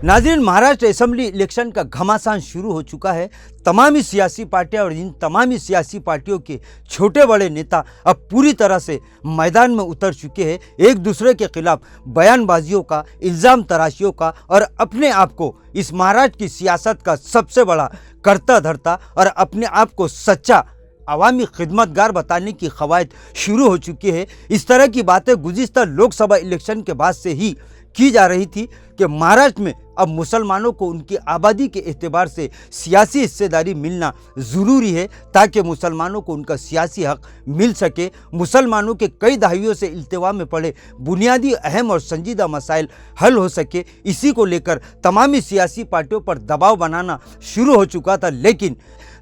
नाज़रीन, Maharashtra assembly election का घमासान शुरू हो चुका है। तमाम ही सियासी पार्टियां और इन तमाम ही सियासी पार्टियों के छोटे बड़े नेता अब पूरी तरह से मैदान में उतर चुके हैं, एक दूसरे के खिलाफ बयानबाजियों का, इल्ज़ाम तराशियों का और अपने आप को इस महाराष्ट्र की सियासत का सबसे बड़ा करता धरता और अपने आप को सच्चा अवामी खिदमतगार बताने की कवायद शुरू हो चुकी है। इस तरह की बातें गुज़िश्ता लोकसभा इलेक्शन के बाद से ही की जा रही थी कि महाराष्ट्र में अब मुसलमानों को उनकी आबादी के एतबार से सियासी हिस्सेदारी मिलना ज़रूरी है ताकि मुसलमानों को उनका सियासी हक मिल सके। मुसलमानों के कई दहाइयों से इल्तिवा में पड़े बुनियादी अहम और संजीदा मसाइल हल हो सके, इसी को लेकर तमामी सियासी पार्टियों पर दबाव बनाना शुरू हो चुका था। लेकिन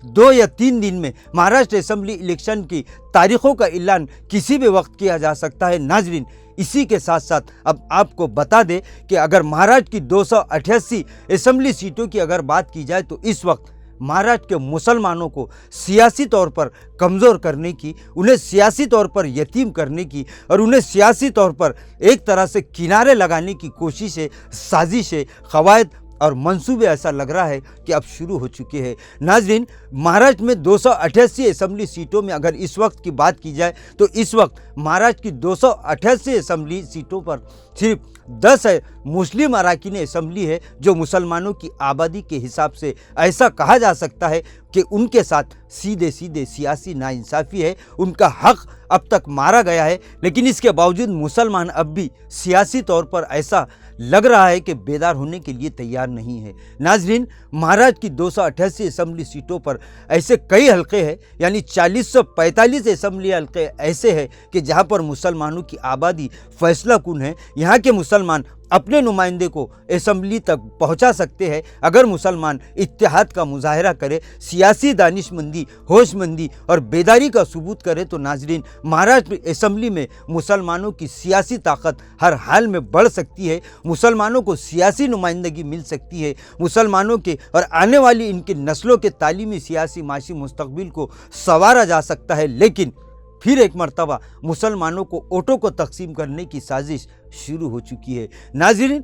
2 या 3 दिन में महाराष्ट्र असेंबली इलेक्शन की तारीखों का ऐलान किसी भी वक्त किया जा सकता है। नाजरीन, इसी के साथ साथ अब आपको बता दें कि अगर महाराष्ट्र की 288 असेंबली सीटों की अगर बात की जाए तो इस वक्त महाराष्ट्र के मुसलमानों को सियासी तौर पर कमज़ोर करने की, उन्हें सियासी तौर पर यतीम करने की और उन्हें सियासी तौर पर एक तरह से किनारे लगाने की कोशिशें, साजिशें, कवायद और मंसूबे ऐसा लग रहा है कि अब शुरू हो चुके हैं। नाजरीन, महाराष्ट्र में 288 असेंबली सीटों में अगर इस वक्त की बात की जाए तो इस वक्त महाराष्ट्र की 288 असेंबली सीटों पर सिर्फ 10 मुस्लिम अराकीन असेंबली है, जो मुसलमानों की आबादी के हिसाब से ऐसा कहा जा सकता है कि उनके साथ सीधे सीधे सियासी नाइंसाफ़ी है, उनका हक अब तक मारा गया है। लेकिन इसके बावजूद मुसलमान अब भी सियासी तौर पर ऐसा लग रहा है कि बेदार होने के लिए तैयार नहीं है। नाजरीन, महाराष्ट्र की 288 असेंबली सीटों पर ऐसे कई हलके हैं, यानी 4045 असेंबली हलके ऐसे हैं कि जहां पर मुसलमानों की आबादी फैसला कुन है। यहाँ के मुसलमान अपने नुमाइंदे को असेंबली तक पहुंचा सकते हैं अगर मुसलमान इत्तेहाद का मुजाहरा करे, सियासी दानिशमंदी, होशमंदी और बेदारी का सबूत करे तो नाजरीन, महाराष्ट्र असेंबली में मुसलमानों की सियासी ताकत हर हाल में बढ़ सकती है, मुसलमानों को सियासी नुमाइंदगी मिल सकती है, मुसलमानों के और आने वाली इनकी नस्लों के तालीमी, सियासी, माशी मुस्तकबिल को संवारा जा सकता है। लेकिन फिर एक मर्तबा मुसलमानों को वोटों को तकसीम करने की साजिश शुरू हो चुकी है। नाज़रीन,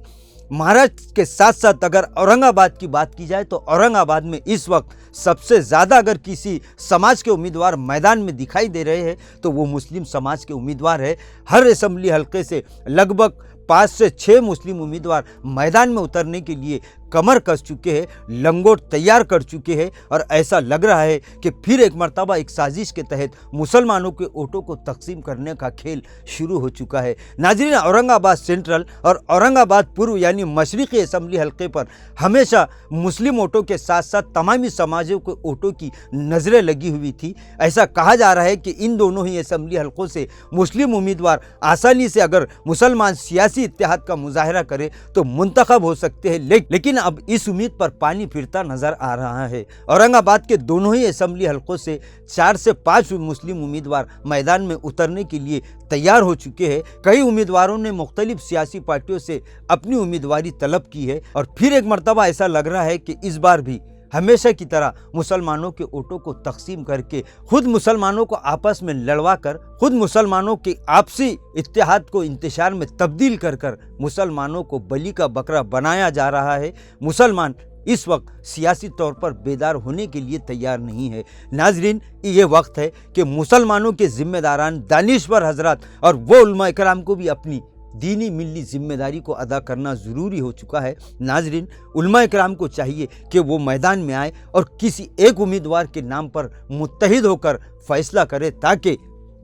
महाराष्ट्र के साथ साथ अगर औरंगाबाद की बात की जाए तो औरंगाबाद में इस वक्त सबसे ज़्यादा अगर किसी समाज के उम्मीदवार मैदान में दिखाई दे रहे हैं तो वो मुस्लिम समाज के उम्मीदवार है। हर असेंबली हलके से लगभग 5 से 6 मुस्लिम उम्मीदवार मैदान में उतरने के लिए कमर कस चुके हैं, लंगोट तैयार कर चुके हैं और ऐसा लग रहा है कि फिर एक मर्तबा एक साजिश के तहत मुसलमानों के वोटों को तकसीम करने का खेल शुरू हो चुका है। नाज़रीन, औरंगाबाद सेंट्रल और औरंगाबाद पूर्व यानी मशरिकी असेंबली हलके पर हमेशा मुस्लिम वोटों के साथ साथ तमामी समाजों के वोटों की नज़रें लगी हुई थी। ऐसा कहा जा रहा है कि इन दोनों ही असेंबली हलकों से मुस्लिम उम्मीदवार आसानी से अगर मुसलमान सियासी इत्तेहाद का मुजाहरा करे तो मुंतखब हो सकते हैं। लेकिन अब इस उम्मीद पर पानी फिरता नजर आ रहा है। औरंगाबाद के दोनों ही असेंबली हलकों से 4 से 5 मुस्लिम उम्मीदवार मैदान में उतरने के लिए तैयार हो चुके हैं। कई उम्मीदवारों ने मुख्तलिफ सियासी पार्टियों से अपनी उम्मीदवारी तलब की है और फिर एक मर्तबा ऐसा लग रहा है कि इस बार भी हमेशा की तरह मुसलमानों के वोटों को तकसीम करके खुद मुसलमानों को आपस में लड़वा कर, खुद मुसलमानों के आपसी इत्तेहाद को इंतशार में तब्दील कर कर मुसलमानों को बलि का बकरा बनाया जा रहा है। मुसलमान इस वक्त सियासी तौर पर बेदार होने के लिए तैयार नहीं है। नाजरीन, ये वक्त है कि मुसलमानों के जिम्मेदारान, दानिश्वर हजरात और वो उलमा इकराम को भी अपनी दीनी मिल्ली जिम्मेदारी को अदा करना ज़रूरी हो चुका है। नाजरीन, उलमा इकराम को चाहिए कि वो मैदान में आए और किसी एक उम्मीदवार के नाम पर मुत्तहिद होकर फैसला करे ताकि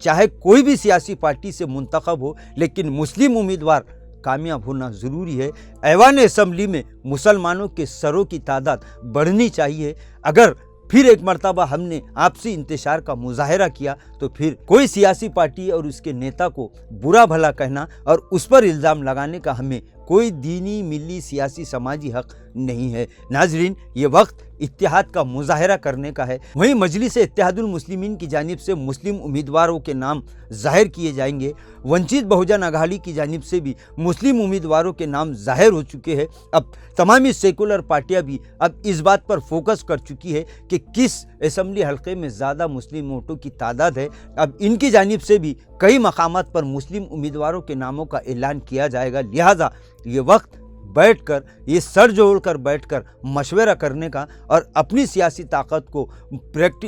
चाहे कोई भी सियासी पार्टी से मुंतखब हो, लेकिन मुस्लिम उम्मीदवार कामयाब होना ज़रूरी है। ऐवान असेंबली में मुसलमानों के सरों की तादाद बढ़नी चाहिए। अगर फिर एक मर्तबा हमने आपसी इंतशार का मुजाहरा किया तो फिर कोई सियासी पार्टी और उसके नेता को बुरा भला कहना और उस पर इल्ज़ाम लगाने का हमें कोई दीनी, मिली, सियासी, समाजी हक नहीं है। नाजरीन, ये वक्त इत्तेहाद का मुजाहरा करने का है। वहीं मजलिस इत्तेहादुल मुस्लिमीन की जानिब से मुस्लिम उम्मीदवारों के नाम जाहिर किए जाएंगे। वंचित बहुजन अघाड़ी की जानिब से भी मुस्लिम उम्मीदवारों के नाम जाहिर हो चुके हैं। अब तमामी सेकुलर पार्टियां भी अब इस बात पर फोकस कर चुकी है कि किस असेंबली हल्के में ज़्यादा मुस्लिम वोटों की तादाद है। अब इनकी जानिब से भी कई मकामात पर मुस्लिम उम्मीदवारों के नामों का ऐलान किया जाएगा। लिहाजा ये वक्त बैठकर, ये सर जोड़कर बैठकर मशवरा करने का और अपनी सियासी ताकत को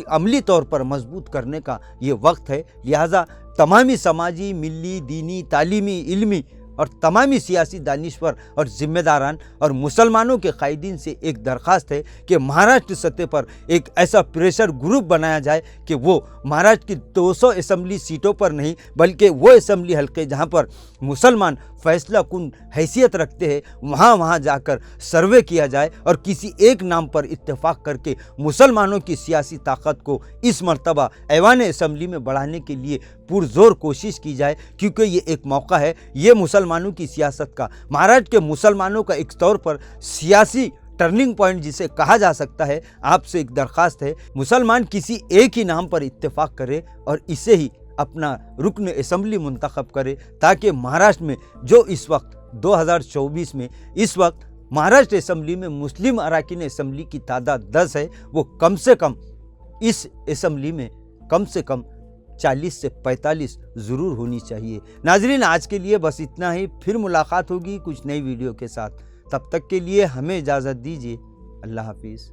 अमली तौर पर मजबूत करने का ये वक्त है। लिहाजा तमामी समाजी, मिली, दीनी, तालीमी, इल्मी और तमामी सियासी दानिश्वर और ज़िम्मेदारान और मुसलमानों के कायदीन से एक दरख्वास्त है कि महाराष्ट्र सतह पर एक ऐसा प्रेशर ग्रुप बनाया जाए कि वो महाराष्ट्र की 200 असम्बली सीटों पर नहीं, बल्कि वो असम्बली हल्के जहाँ पर मुसलमान फैसला कुन हैसियत रखते हैं वहाँ जाकर सर्वे किया जाए और किसी एक नाम पर इत्तेफाक करके मुसलमानों की सियासी ताकत को इस मर्तबा ऐवान असम्बली में बढ़ाने के लिए पुरजोर कोशिश की जाए, क्योंकि ये एक मौका है ये मुसलमानों की सियासत का, महाराष्ट्र के मुसलमानों का एक तौर पर सियासी टर्निंग पॉइंट जिसे कहा जा सकता है। आपसे एक दरख्वास्त है, मुसलमान किसी एक ही नाम पर इत्तेफाक करे और इसे ही अपना रुकन असम्बली मुंतखब करे, ताकि महाराष्ट्र में जो इस वक्त 2024 में इस वक्त महाराष्ट्र असम्बली में मुस्लिम अरकान असम्बली की तादाद 10 है, वो कम से कम इस असम्बली में कम से कम 40 से 45 ज़रूर होनी चाहिए। नाजरीन, आज के लिए बस इतना ही, फिर मुलाकात होगी कुछ नई वीडियो के साथ। तब तक के लिए हमें इजाज़त दीजिए। अल्लाह हाफिज़।